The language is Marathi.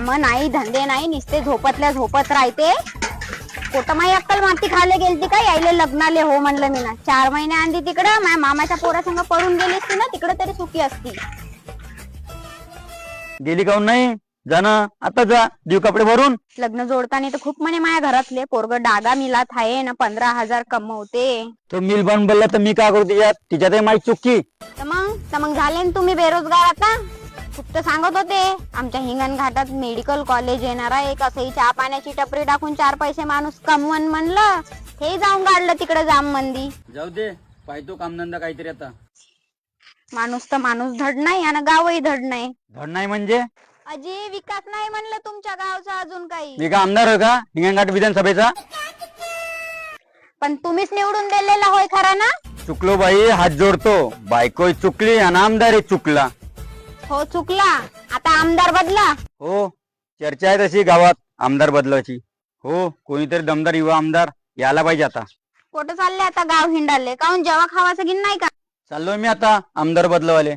काम नाही धंदे नाही, नुसते झोपतल्या झोपत राहते. कुठं माई अक्कल माती खायला गेलती का? यायले लग्नाले हो म्हणलं मी ना. 4 महिने आधी तिकडं माझ्या मामाच्या पोरासंग पळून गेली असती ना, तिकडे तरी सुखी असती. गेली काऊन नाही? जाणं आता जा, देऊ कपडे भरून. लग्न जोडताना तर खूप म्हणे माझ्या घरातले पोरग डागा मिलात आहे ना, 15,000 कमवते. तो मिल बंद बोलला तर मी काय करू तिच्यातही माहिती चुकी. तर मग झाले ना तुम्ही बेरोजगार आता. खूप तर सांगत होते आमच्या हिंगणघाटात मेडिकल कॉलेज येणार आहे, कसंही चहा पाण्याची टपरी टाकून 4 पैसे माणूस कमवून म्हणलं. हे जाऊन काढलं तिकडे जाम मंदी. जाऊ दे, पाहतो कामधंदा काहीतरी आता. माणूस तर माणूस धड नाही आणि गावही धड नाही. धड नाही म्हणजे? अजी विकास नाही म्हणलं तुमच्या गावचा अजून काही. मी का आमदार आहे का हिंगणघाट विधानसभेचा? पण तुम्हीच निवडून दिलेला होय खरा ना? चुकलो बाई, हात जोडतो. बायको चुकली आणि आमदार चुकला. हो चुकला, आता आमदार बदला. हो, चर्चा आहे तशी गावात आमदार बदलाची. हो, कोणीतरी दमदार युवा आमदार यायला पाहिजे आता. कुठं चालले आता गाव हिंडाले? काऊन जेव्हा खावाचं गिन नाही का? चाललोय मी आता आमदार बदलवाले.